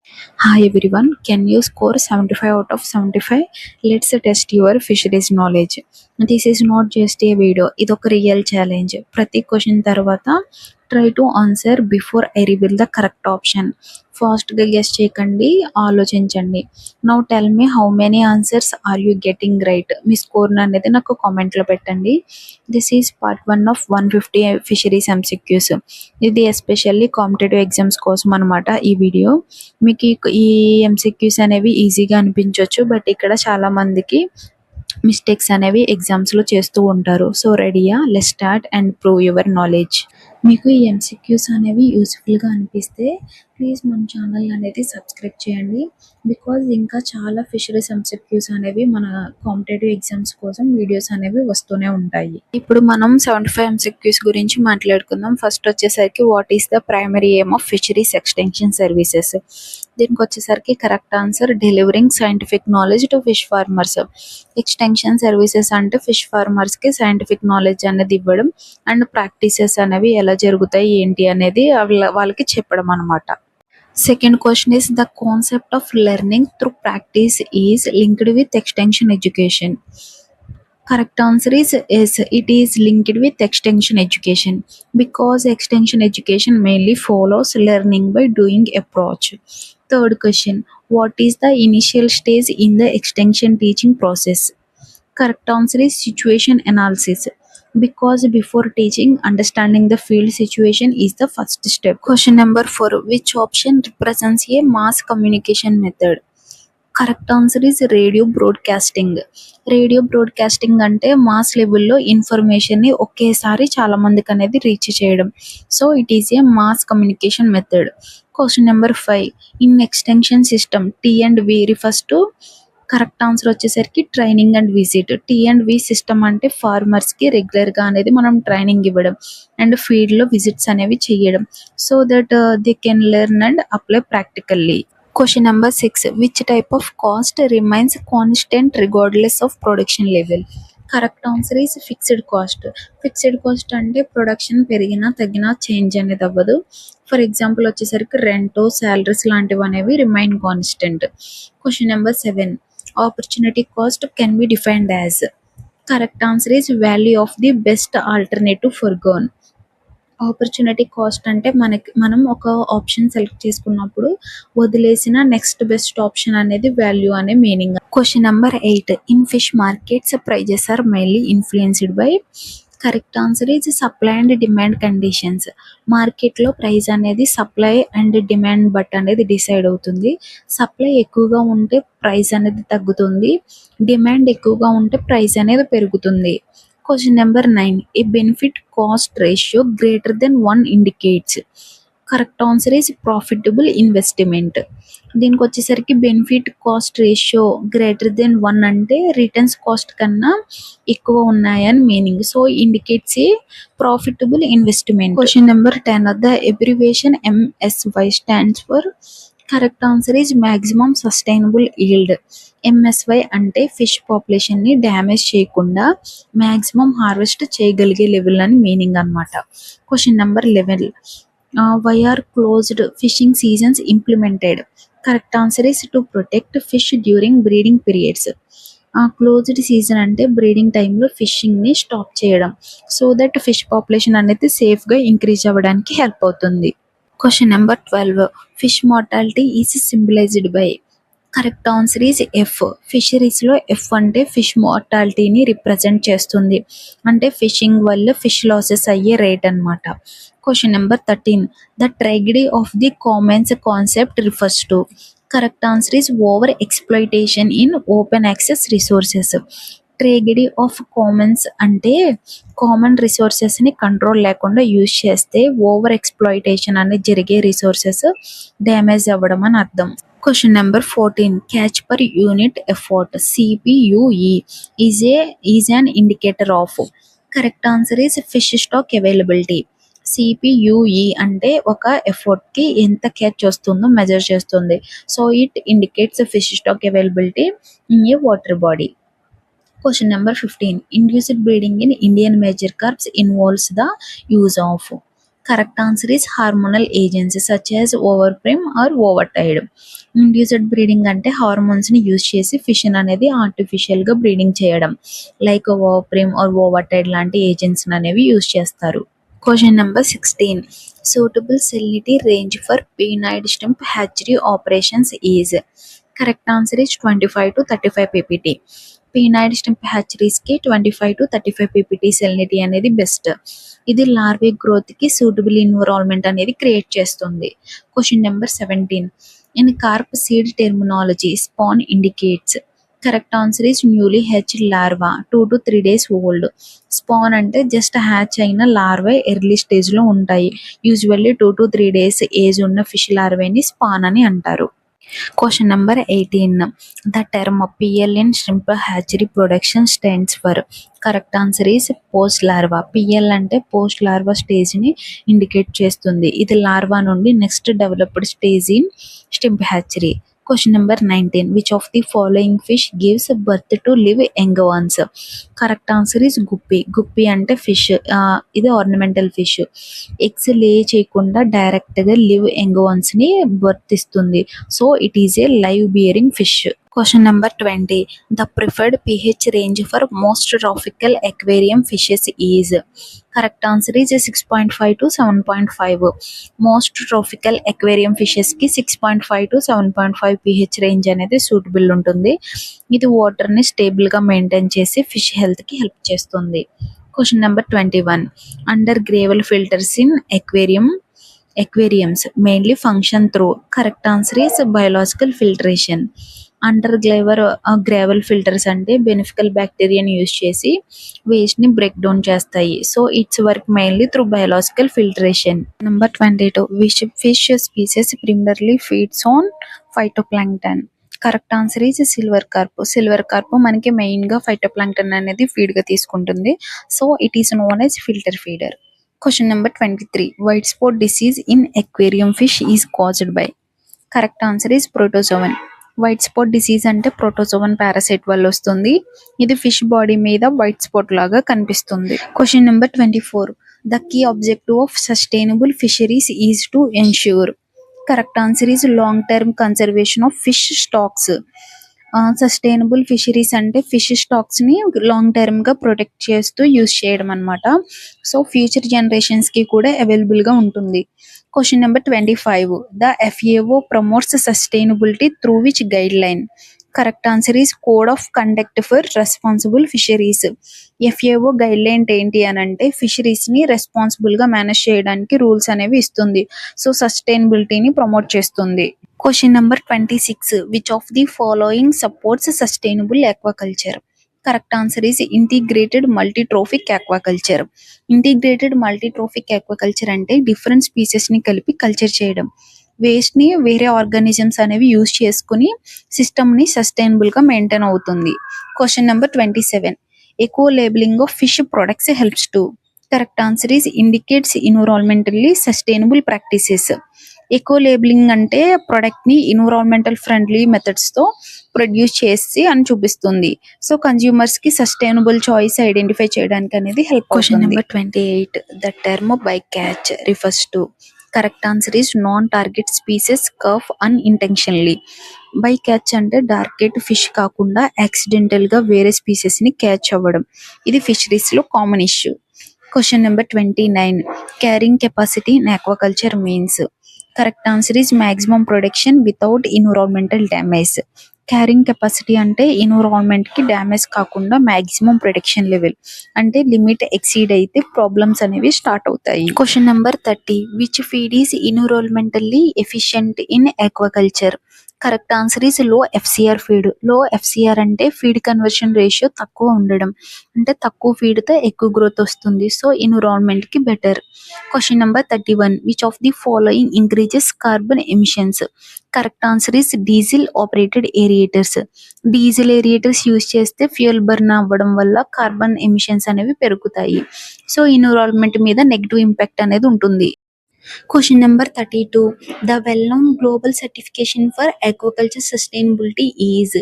Hi everyone, can you score 75 out of 75? Let's test your fisheries knowledge. This is not just a video, ఇదొక real challenge. ప్రతి question తర్వాత try to answer before I reveal the correct option. ఫాస్ట్గా guess చేయకండి, ఆలోచించండి. Now tell me how many answers are you getting right. మీ score అనేది నాకు కామెంట్లో పెట్టండి. This is part 1 of 150 fisheries MCQs. ఇది ఎస్పెషల్లీ కాంపిటేటివ్ ఎగ్జామ్స్ కోసం అనమాట ఈ వీడియో. మీకు ఈ ఎంసీక్యూస్ అనేవి ఈజీగా అనిపించవచ్చు, బట్ ఇక్కడ చాలా మందికి మిస్టేక్స్ అనేవి ఎగ్జామ్స్లో చేస్తూ ఉంటారు. సో రెడీయా? Let's start and prove your knowledge. మీకు ఈ ఎంసీక్యూస్ అనేవి యూస్ఫుల్గా అనిపిస్తే ప్లీజ్ మన ఛానల్ అనేది సబ్స్క్రైబ్ చేయండి. బికాజ్ ఇంకా చాలా ఫిషరీస్ ఎంసీక్యూస్ అనేవి మన కాంపిటేటివ్ ఎగ్జామ్స్ కోసం వీడియోస్ అనేవి వస్తూనే ఉంటాయి. ఇప్పుడు మనం 75 ఎంసీక్యూస్ గురించి మాట్లాడుకుందాం. ఫస్ట్ వచ్చేసరికి what is the primary aim of fisheries extension services. దీనికి వచ్చేసరికి correct answer delivering scientific knowledge to fish farmers. Extension services అంటే ఫిష్ ఫార్మర్స్కి సైంటిఫిక్ నాలెడ్జ్ అనేది ఇవ్వడం అండ్ ప్రాక్టీసెస్ అనేవి ఎలా జరుగుతాయి ఏంటి అనేది వాళ్ళకి చెప్పడం అనమాట. Second question is the concept of learning through practice is linked with extension education. Correct answer is yes, it is linked with extension education because extension education mainly follows learning by doing approach. Third question, what is the initial stage in the extension teaching process? Correct answer is situation analysis because before teaching, understanding the field situation is the first step. Question number 4, which option represents a mass communication method? Correct answer is radio broadcasting. Radio broadcasting అంటే mass లెవెల్లో ఇన్ఫర్మేషన్ని ఒకేసారి చాలా మందికి అనేది reach చేయడం. So it is a mass communication method. Question number 5, in extension system T and V refers to. Correct answer వచ్చేసరికి training and visit. T and V system అంటే ఫార్మర్స్కి రెగ్యులర్గా అనేది మనం ట్రైనింగ్ ఇవ్వడం అండ్ ఫీల్డ్లో విజిట్స్ అనేవి చేయడం so that they can learn and apply practically. Question number 6, which type of cost remains constant regardless of production level? Correct answer is fixed cost. Fixed cost అంటే ప్రొడక్షన్ పెరిగినా తగ్గినా change అనేది అవ్వదు. For example వచ్చేసరికి rent, salaries లాంటివి అనేవి remain constant. Question number 7, opportunity cost can be defined as. Correct answer is value of the best alternative forgone. Opportunity cost అంటే మనం ఒక ఆప్షన్ సెలెక్ట్ చేసుకున్నప్పుడు వదిలేసిన నెక్స్ట్ బెస్ట్ ఆప్షన్ అనేది value అనే meaning. Question number 8, in fish markets prices are mainly influenced by. Correct answer is supply and demand conditions. మార్కెట్లో price అనేది supply and demand but అనేది డిసైడ్ అవుతుంది. సప్లై ఎక్కువగా ఉంటే ప్రైస్ అనేది తగ్గుతుంది, డిమాండ్ ఎక్కువగా ఉంటే ప్రైస్ అనేది పెరుగుతుంది. Question number 9, A benefit cost ratio greater than 1 indicates. Correct answer is profitable investment. దీనికి వచ్చేసరికి benefit cost ratio greater than 1 అంటే రిటర్న్స్ కాస్ట్ కన్నా ఎక్కువ ఉన్నాయని meaning. So indicates a profitable investment. Question number 10, the abbreviation MSY stands for. Correct answer is maximum sustainable yield. MSY అంటే fish పాపులేషన్ని damage చేయకుండా maximum harvest చేయగలిగే level అని meaning అనమాట. Question number 11, why are closed fishing seasons implemented. Correct answer is to protect fish during breeding periods. Closed season అంటే breeding టైంలో ఫిషింగ్ని stop చేయడం so that fish population అనేది సేఫ్గా ఇంక్రీజ్ అవ్వడానికి హెల్ప్ అవుతుంది. Question number 12, fish mortality is symbolised by. Correct answer is F. ఫిషరీస్లో F అంటే ఫిష్ మార్టాలిటీని రిప్రజెంట్ చేస్తుంది, అంటే ఫిషింగ్ వల్ల ఫిష్ లాసెస్ అయ్యే రేట్ అనమాట. Question number 13, the tragedy of the commons concept refers to. Correct answer is over exploitation in open access resources. Tragedy of Commons అంటే common రిసోర్సెస్ని control లేకుండా use చేస్తే over exploitation అనేది జరిగే resources damage అవ్వడం అని అర్థం. Question number 14, catch per unit effort CPUE is an indicator of. Correct answer is fish stock availability. CPUE అంటే ఒక ఎఫర్ట్కి ఎంత క్యాచ్ వస్తుందో మెజర్ చేస్తుంది. So it indicates fish stock availability in a water body. Question number 15, induced breeding in Indian major carps involves the use of. Correct answer is hormonal agents such as Ovaprim or Ovatide. Induced breeding అంటే hormones ని use చేసి fish అనేది artificial గా breeding చేయడం, like Ovaprim or Ovatide లాంటి agents అనేవి use చేస్తారు. Question number 16. Suitable salinity range for peanut shrimp hatchery operations is. Correct answer is 25 to 35 ppt. Penaeid shrimp hatcheries కి 25 to 35 ppt సెలినిటీ అనేది best. ఇది larvae growth కి suitable environment అనేది create చేస్తుంది. Question number 17. In carp seed terminology spawn indicates. Correct answer is newly hatched larva 2 to 3 days old. Spawn అంటే just hatch అయిన larvae early stage లో ఉంటాయి. Usually 2 to 3 days age ఉన్న fish లార్వేని spawn అని అంటారు. Question number 18. The term PL in shrimp hatchery production stands for. Correct answer is post larva. PL అంటే post larva stage ని indicate చేస్తుంది. ఇది లార్వా నుండి next developed stage in shrimp hatchery. Question number 19. Which of the following fish gives birth to live young ones. Correct answer is guppy. Guppy అంటే fish, ఇది ornamental fish. Eggs లే చేయకుండా direct గా live young once ని birth ఇస్తుంది. So it is A live bearing fish. Question number 20. The preferred pH range for most tropical aquarium fishes is. Correct answer is 6.5 to 7.5. Most tropical aquarium fishes కి 6.5 to 7.5 pH range అనేది suitable ఉంటుంది. ఇది water ని stable గా maintain చేసి fish health కి help చేస్తుంది. Question number 21. Under gravel filters in aquariums mainly function through. Correct answer is biological filtration. Under gravel filters అంటే బెనిఫికల్ బ్యాక్టీరియాని యూజ్ చేసి వేస్ట్ ని బ్రేక్ డౌన్ చేస్తాయి. So it's work mainly through biological filtration. Number 22. Which fish species primarily feeds on phytoplankton. Correct answer is silver carp. Silver carp మనకి main గా phytoplankton అనేది feed గా తీసుకుంటుంది. So it is known as filter feeder. Question number 23. White spot disease in aquarium fish is caused by. Correct answer is protozoan. White spot disease అంటే protozoan parasite వల్ల వస్తుంది. ఇది fish body మీద white spot లాగా కనిపిస్తుంది. Question number 24. The key objective of sustainable fisheries is to ensure. Correct answer is long term conservation of fish stocks. Sustainable fisheries అంటే fish stocks ని long term గా protect చేస్తూ use చేయడం అనమాట. So future generations కి కూడా available గా ఉంటుంది. Question number 25. The FAO promotes sustainability through which guide line. Correct answer is code of conduct for responsible fisheries. FAO guide line ఏంటి అని అంటే ఫిషరీస్ ని రెస్పాన్సిబుల్ గా మేనేజ్ చేయడానికి రూల్స్ అనేవి ఇస్తుంది. సో సస్టైనబిలిటీని ప్రమోట్ చేస్తుంది. Question number 26. Which of the following supports sustainable aquaculture. Correct answer is integrated multitrophic aquaculture. Integrated multitrophic aquaculture అంటే డిఫరెంట్ స్పీసెస్ ని కలిపి కల్చర్ చేయడం. వేస్ట్ ని వేరే ఆర్గానిజమ్స్ అనేవి యూజ్ చేసుకుని సిస్టమ్ ని సస్టైనబుల్ గా మెయింటైన్ అవుతుంది. Question number 27. Eco labelling of fish products helps to. Correct answer is indicates environmentally sustainable practices. Eco labelling అంటే ప్రొడక్ట్ ని ఎన్విరాన్మెంటల్ ఫ్రెండ్లీ మెథడ్స్ తో ప్రొడ్యూస్ చేసి అని చూపిస్తుంది. సో కన్స్యూమర్స్ కి సస్టైనబుల్ చాయిస్ ఐడెంటిఫై చేయడానికి అనేది help. Question number 28. The term bycatch refers to. Correct answer is non target species caught unintentionally. Bycatch అంటే టార్గెట్ ఫిష్ కాకుండా యాక్సిడెంటల్ గా వేరే స్పీసెస్ ని క్యాచ్ అవ్వడం. ఇది ఫిషరీస్ లో common issue. Question number 29. Carrying capacity in aquaculture means. Correct answer is maximum production without environmental damage. Carrying capacity అంటే environment కి డ్యామేజ్ కాకుండా మాక్సిమం ప్రొడక్షన్ లెవెల్, అంటే లిమిట్ ఎక్సీడ్ అయితే ప్రాబ్లమ్స్ అనేవి స్టార్ట్ అవుతాయి. Question number 30. Which feed is environmentally efficient in aquaculture. Correct answer is low FCR feed. లో FCR అంటే feed conversion ratio తక్కువ ఉండడం, అంటే తక్కువ ఫీడ్ తో ఎక్కువ గ్రోత్ వస్తుంది. సో ఎన్విరాన్మెంట్ కి better. Question number 31. Which of the following increases carbon emissions. Correct answer is diesel operated aerators. Diesel aerators use చేస్తే ఫ్యూయల్ బర్న్ అవ్వడం వల్ల కార్బన్ ఎమిషన్స్ అనేవి పెరుగుతాయి. సో ఎన్విరాన్మెంట్ మీద నెగిటివ్ ఇంపాక్ట్ అనేది ఉంటుంది. Question number 32. The well-known global certification for aquaculture sustainability is.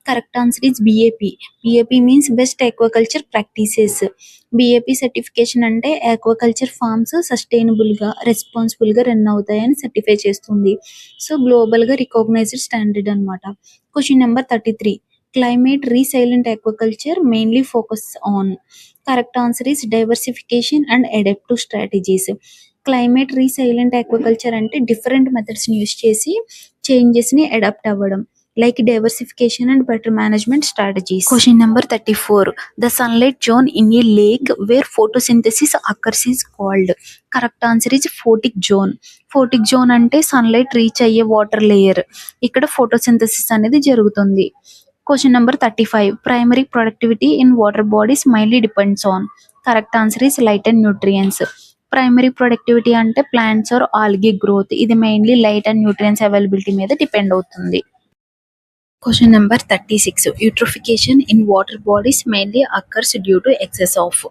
Correct answer is BAP. BAP means Best Aquaculture Practices. BAP certification అంటే aquaculture farms sustainable గా responsible గా run అవుతాయని certify చేస్తుంది. So global గా recognised standard అన్నమాట. Question number 33. Climate resilient aquaculture mainly focus on. Correct answer is diversification and adaptive strategies. Climate resilient aquaculture అంటే different methods ని use చేసి changes ని అడాప్ట్ అవ్వడం, like diversification and better management strategies. Question number 34. The sunlight zone in a lake where photosynthesis occurs is called. Correct answer is photic zone. Photic zone అంటే sunlight reach అయ్యే water layer, ఇక్కడ photosynthesis అనేది జరుగుతుంది. Question number 35. Primary productivity in water bodies mainly depends on. Correct answer is light and nutrients. Primary productivity అంటే plants are algae growth, ఇది mainly light and nutrients availability మీద depend అవుతుంది. Question number 36. Eutrophication in water bodies mainly occurs due to excess of.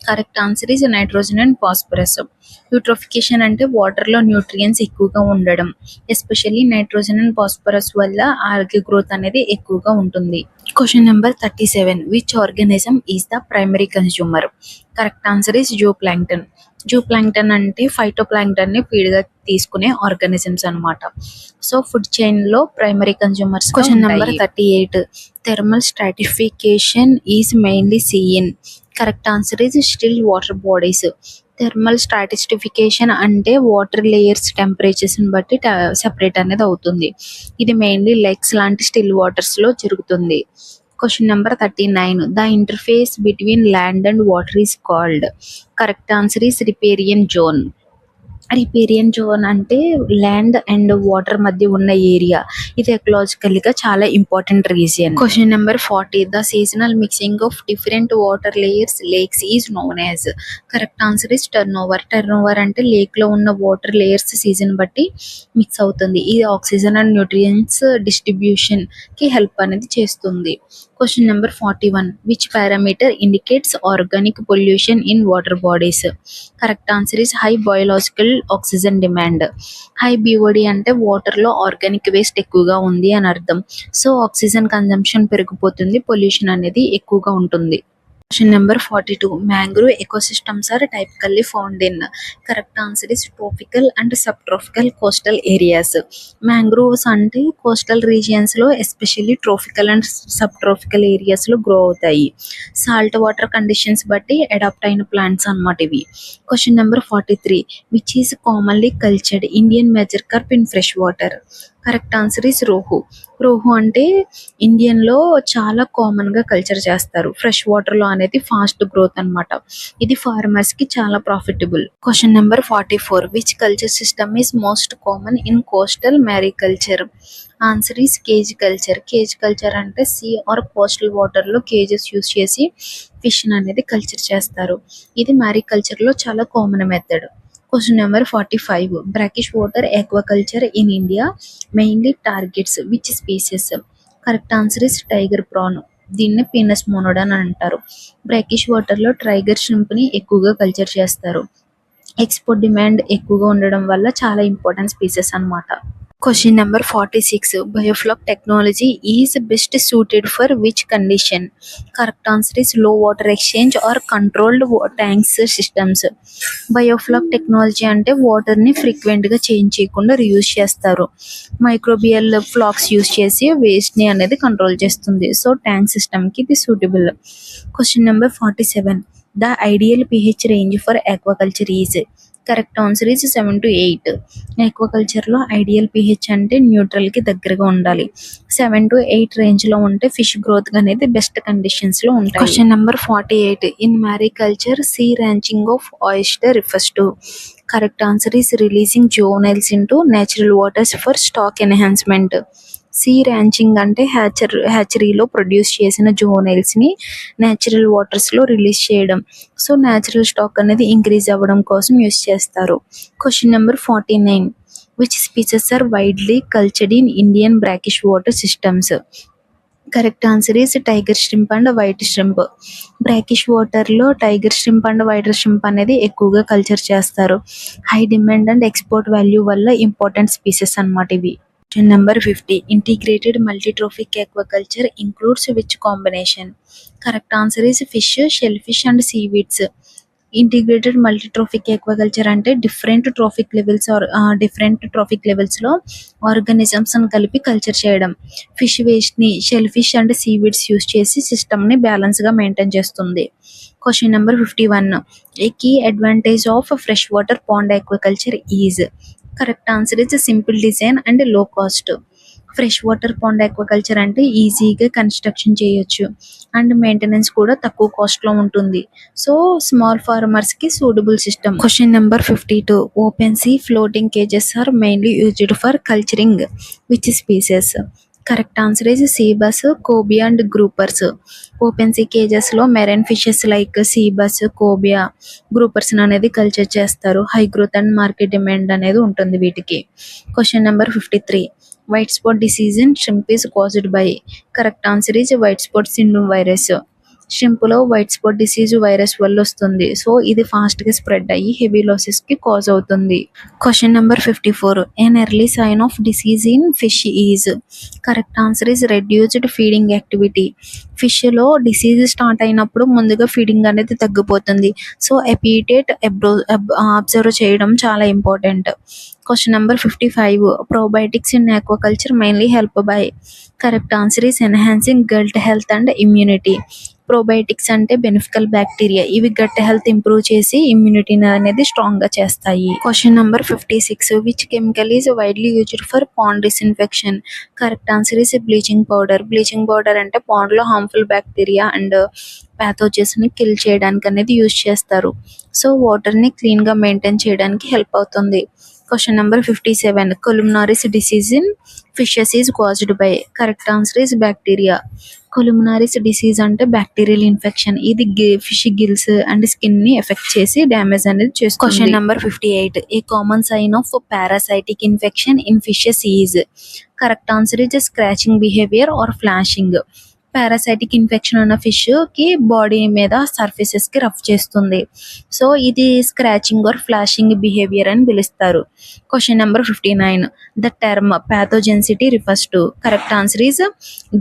Correct answer is nitrogen and phosphorus. Eutrophication అంటే water లో nutrients ఎక్కువగా ఉండడం, especially nitrogen and phosphorus వల్ల algae growth అనేది ఎక్కువగా ఉంటుంది. Question number 37. Which organism is the primary consumer. Correct answer is zoo plankton. Zoo plankton అంటే phyto plankton ని ఫీడ్ గా తీసుకునే ఆర్గానిజమ్స్ అన్నమాట. సో ఫుడ్ చైన్ లో primary consumers. Question number 38. Thermal stratification is mainly seen. Correct answer is still water bodies. Thermal stratification అంటే water layers temperatures ని బట్టి separate అనేది అవుతుంది. ఇది మెయిన్లీ లేక్స్ లాంటి స్టిల్ వాటర్స్ లో జరుగుతుంది. Question number 39. The interface between land and water is called. Correct answer is riparian zone. Riparian zone అంటే ల్యాండ్ అండ్ వాటర్ మధ్య ఉన్న ఏరియా, ఇది ఎకలాజికల్ గా చాలా important region. Question number 40. The seasonal mixing of different water layers lakes is known as. Correct answer is turn over. Turn over అంటే lake లో ఉన్న water layers season బట్టి mix అవుతుంది, ఇది ఆక్సిజన్ అండ్ న్యూట్రియన్స్ డిస్ట్రిబ్యూషన్ కి help అనేది చేస్తుంది. Question number 41. Which parameter indicates organic pollution in water bodies. Correct answer is high biological oxygen demand. High BOD అంటే వాటర్ లో ఆర్గానిక్ వేస్ట్ ఎక్కువగా ఉంది అని అర్థం. సో ఆక్సిజన్ కన్జంప్షన్ పెరిగిపోతుంది, పొల్యూషన్ అనేది ఎక్కువగా ఉంటుంది. Question number 42. Mangrove ecosystems are typically found in. Correct answer is tropical and subtropical coastal areas. Mangroves అంటే కోస్టల్ రీజియన్స్ లో especially tropical and subtropical areas లో గ్రో అవుతాయి. Salt water conditions బట్టి adapt అయిన plants అన్నమాట ఇవి. Question number 43. Which is commonly cultured Indian major carp in fresh water. Correct answer is rohu. Rohu అంటే Indian లో చాలా కామన్ గా కల్చర్ చేస్తారు, ఫ్రెష్ వాటర్ లో అనేది ఫాస్ట్ గ్రోత్ అన్నమాట, ఇది ఫార్మర్స్ కి చాలా profitable. Question number 44. Which culture system is most common in coastal mariculture. Answer is cage culture. Cage culture అంటే సీ ఆర్ కోస్టల్ వాటర్ లో కేజెస్ యూస్ చేసి ఫిష్ అనేది కల్చర్ చేస్తారు, ఇది మ్యారీకల్చర్ లో చాలా common method. Question number 45. Brackish water aquaculture in India mainly targets which species. Correct answer is tiger prawn, దీన్ని Penaeus monodon అని అంటారు. బ్రాకిష్ వాటర్ లో టైగర్ షింప్ ని ఎక్కువగా కల్చర్ చేస్తారు, ఎక్స్పోర్ట్ డిమాండ్ ఎక్కువగా ఉండడం వల్ల చాలా ఇంపార్టెంట్ స్పీసెస్ అన్నమాట. Question number 46. Biofloc technology is best suited for which condition. Correct answer is low water exchange are controlled tanks systems. Biofloc technology అంటే వాటర్ ని ఫ్రీక్వెంట్ గా చేంజ్ చేయకుండా రీయూజ్ చేస్తారు, మైక్రోబియల్ ఫ్లాక్స్ యూజ్ చేసి waste ని అనేది control చేస్తుంది. So tank system కి ఇది suitable. Question number 47. The ideal pH range for aquaculture is. Correct answer is 7 to 8. Aquaculture లో ఐడియల్ pH అంటే న్యూట్రల్ కి దగ్గరగా ఉండాలి, 7 to 8 రేంజ్ లో ఉంటే ఫిష్ గ్రోత్ అనేది బెస్ట్ కండిషన్స్ లో ఉంటాయి. Question number 48. In mariculture sea ranching of oyster refers to. Correct answer is releasing juveniles into natural waters for stock enhancement. Sea ranching అంటే హ్యాచరీలో ప్రొడ్యూస్ చేసిన జువెనైల్స్ ని natural waters లో release చేయడం, so natural stock అనేది increase అవ్వడం కోసం use చేస్తారు. Question number 49. Which species are widely cultured in Indian brackish water systems. Correct answer is tiger shrimp and white shrimp. Brackish వాటర్లో tiger shrimp and white shrimp అనేది ఎక్కువగా culture చేస్తారు. High demand and export value వల్ల important species అన్నమాట ఇవి. Question number 50. Integrated multitrophic aquaculture includes which combination? Correct answer is fish, shellfish and seaweeds. Integrated multitrophic aquaculture అంటే different trophic లెవెల్స్లో ఆర్గానిజమ్స్ని కలిపి కల్చర్ చేయడం. ఫిష్ వేస్ట్ని shellfish and seaweeds use చేసి సిస్టమ్ని బ్యాలెన్స్గా మెయింటైన్ చేస్తుంది. Question number 51. A key advantage of fresh water pond aquaculture is? Correct answer is simple design and low cost. Fresh water pond aquaculture అంటే ఈజీగా construction చేయొచ్చు and maintenance కూడా తక్కువ కాస్ట్లో ఉంటుంది. సో స్మాల్ ఫార్మర్స్కి suitable system. Question number 52. Open sea floating cages are mainly used for culturing which species? Correct answer is seabass, cobia and groupers. Open sea కేజెస్లో marine fishes like seabass, cobia, groupers అనేది culture చేస్తారు. High growth and market demand అనేది ఉంటుంది వీటికి. Question number 53. White spot disease in shrimp is caused by? Correct answer is white spot syndrome virus. షింప్లో white spot disease virus వల్ల వస్తుంది. So ఇది ఫాస్ట్గా స్ప్రెడ్ అయ్యి హెవీ లాసెస్కి కాజ్ అవుతుంది. Question number 54. An early sign of disease in fish is? Correct answer is reduced feeding activity. ఫిష్లో disease start అయినప్పుడు ముందుగా ఫీడింగ్ అనేది తగ్గిపోతుంది. సో ఎపిటేట్ అబ్జర్వ్ చేయడం చాలా important. Question number 55. Probiotics in aquaculture mainly help by? Correct answer is enhancing gut health and immunity. Probiotics అంటే beneficial bacteria. ఇవి gut health improve చేసి ఇమ్యూనిటీని అనేది స్ట్రాంగ్గా చేస్తాయి. Question number 56. Which chemical is widely used for pond disinfection? Correct answer is bleaching powder. Bleaching powder అంటే పాండ్లో harmful bacteria and ప్యాథోజన్స్ని కిల్ చేయడానికి అనేది యూజ్ చేస్తారు. సో వాటర్ని క్లీన్గా మెయింటైన్ చేయడానికి హెల్ప్ అవుతుంది. Question number 57. Columnaris disease in fishes is caused by? Correct answer is bacteria. Columnaris disease అంటే బ్యాక్టీరియల్ ఇన్ఫెక్షన్. ఇది ఫిష్ గిల్స్ అండ్ స్కిన్ని ఎఫెక్ట్ చేసి డ్యామేజ్ అనేది చేస్తుంది. Question number 58. A common sign of parasitic infection in fishes is? Correct answer is scratching behaviour or flashing. Parasitic infection ఉన్న ఫిష్కి body మీద సర్ఫేసెస్కి రఫ్ చేస్తుంది. సో ఇది స్క్రాచింగ్ ఆర్ ఫ్లాషింగ్ బిహేవియర్ అని పిలుస్తారు. Question number 59. The term pathogenicity refers to? Correct answer is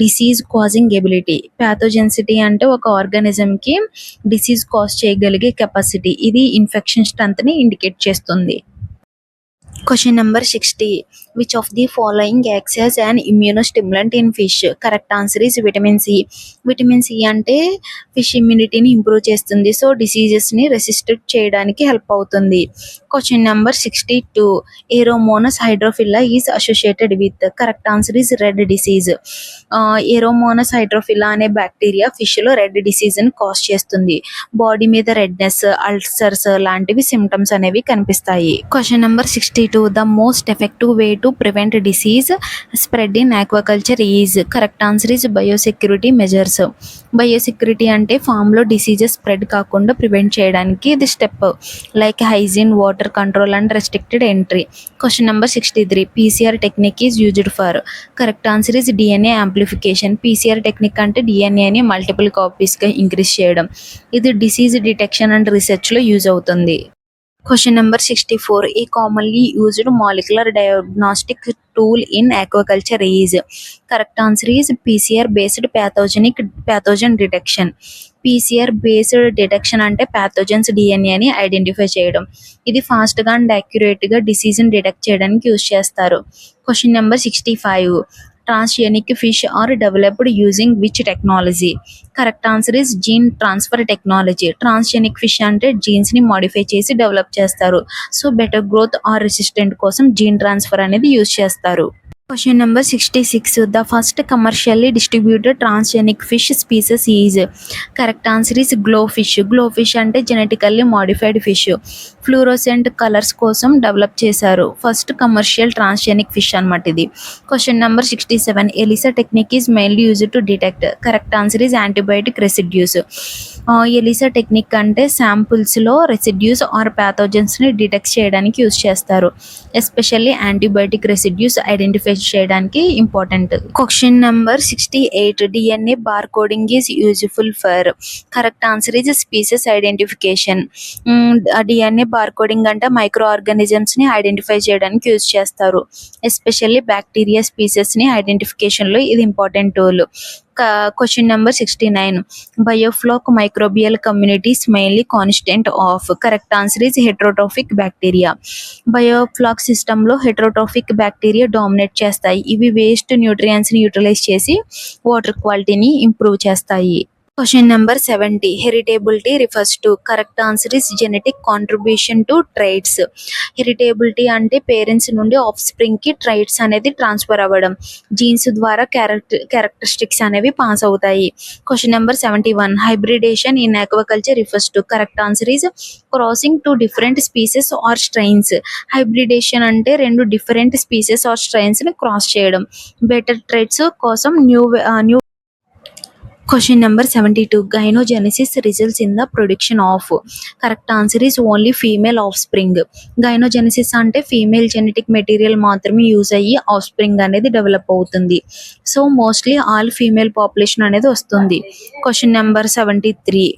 disease causing ability. Pathogenicity అంటే ఒక ఆర్గానిజంకి డిసీజ్ కాజ్ చేయగలిగే కెపాసిటీ. ఇది ఇన్ఫెక్షన్ స్ట్రెంత్ని ఇండికేట్ చేస్తుంది. Question number 60. Which of the following acts as an immunostimulant in fish? Correct answer is vitamin C. Vitamin C అంటే fish ఇమ్యూనిటీని improve చేస్తుంది. సో డిసీజెస్ని రెసిస్ట్ చేయడానికి హెల్ప్ అవుతుంది. Question number 62. Aeromonas hydrophila is associated with? Correct answer is red disease. ఏరోమోనస్ హైడ్రోఫిల్లా అనే bacteria ఫిష్లో red డిసీజ్ని cause చేస్తుంది. Body మీద redness, ulcers లాంటివి సిమ్టమ్స్ అనేవి కనిపిస్తాయి. Question number 62. The most effective way to prevent disease spread in aquaculture is? Correct answer is biosecurity measures. Biosecurity అంటే ఫామ్లో diseases spread కాకుండా prevent చేయడానికి ఇది step like hygiene, water control and restricted entry. Question number 63. PCR technique is used for? Correct answer is DNA amplification. PCR technique అంటే డిఎన్ఏని multiple కాపీస్గా increase చేయడం. ఇది disease detection and రీసెర్చ్లో యూజ్ అవుతుంది. Question number 64. A commonly used molecular diagnostic tool in aquaculture is? Correct answer is PCR based pathogen detection. PCR based detection అంటే pathogens డిఎన్ఏని identify చేయడం. ఇది ఫాస్ట్గా అండ్ యాక్యురేట్గా డిసీజ్ని డిటెక్ట్ చేయడానికి యూజ్ చేస్తారు. Question number 65. Transgenic fish are developed using which technology? Correct answer is gene transfer technology. Transgenic fish అంటే జీన్స్ని మాడిఫై చేసి డెవలప్ చేస్తారు. So better growth or resistant కోసం జీన్ ట్రాన్స్ఫర్ అనేది యూజ్ చేస్తారు. Question number 66. The first commercially distributed transgenic fish species is? Correct answer is glow fish. Glow fish అంటే genetically modified fish. Fluorescent colours కోసం develop చేశారు. First commercial transgenic fish అనమాట ఇది. Question number 67. ELISA technique is mainly used to detect? Correct answer is antibiotic residues. ELISA technique అంటే శాంపుల్స్లో residues or ప్యాథోజన్స్ని detect చేయడానికి use చేస్తారు. ఎస్పెషల్లీ యాంటీబయాటిక్ రెసిడ్యూస్ ఐడెంటిఫై చేయడానికి important. Question number 68 DNA bar coding is useful for. Correct answer is species identification. DNA bar coding అంటే micro ఆర్గానిజమ్స్ని identify చేయడానికి use చేస్తారు. Especially bacteria స్పీసెస్ని ఐడెంటిఫికేషన్లో ఇది important tool. Question number 69 biofloc microbial communities mainly constant of. Correct answer is heterotrophic bacteria. Biofloc సిస్టంలో heterotrophic bacteria dominate చేస్తాయి. ఇవి waste న్యూట్రియంట్స్ని utilise చేసి water క్వాలిటీని improve చేస్తాయి. Question number 70 హెరిటేబిలిటీ refers to. Correct answer is genetic contribution to traits. Heritability అంటే parents నుండి of spring కి ట్రైట్స్ అనేది ట్రాన్స్ఫర్ అవ్వడం. జీన్స్ ద్వారా క్యారెక్టరిస్టిక్స్ అనేవి పాస్ అవుతాయి. Question number 71 hybridisation in aquaculture refers to. Correct answer is crossing two different species or strains. Hybridisation అంటే రెండు డిఫరెంట్ స్పీసెస్ ఆర్ స్ట్రెయిన్స్ ని క్రాస్ చేయడం. బెటర్ ట్రైట్స్ కోసం new Question number 72 gynogenesis results in the production of. Correct answer is only female offspring. Gynogenesis అంటే female genetic material మాత్రమే use అయ్యి of spring అనేది develop అవుతుంది. So mostly all female population అనేది వస్తుంది. Question number 73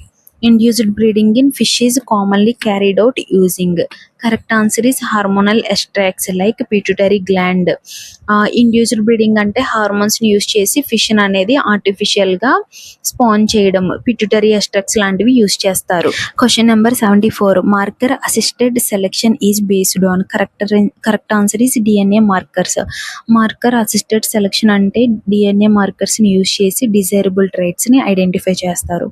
induced breeding in fish is commonly carried out using. Correct answer is hormonal extracts like pituitary gland. Induced breeding అంటే hormones ని use చేసి fish అనేది artificial గా span చేయడం, pituitary ఎస్ట్రాక్ట్స్ లాంటివి use చేస్తారు. Question number 74 marker assisted selection is based on. Correct answer is DNA markers. Marker assisted selection అంటే DNA markers ని యూస్ చేసి డిజైరబుల్ ట్రైట్స్ ని ఐడెంటిఫై చేస్తారు.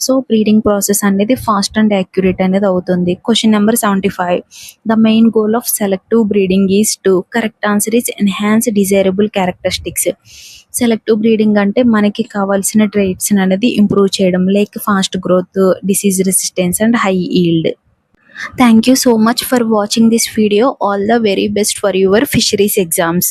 సో బ్రీడింగ్ ప్రాసెస్ అనేది ఫాస్ట్ అండ్ యాక్యురేట్ అనేది అవుతుంది. Question number 75 the main goal of selective breeding is to. Correct answer is enhance desirable characteristics. Selective breeding అంటే మనకి కావాల్సిన ట్రైట్స్ అనేది ఇంప్రూవ్ చేయడం, like fast growth, disease resistance and high yield. Thank you so much for watching this video. All the very best for your fisheries exams.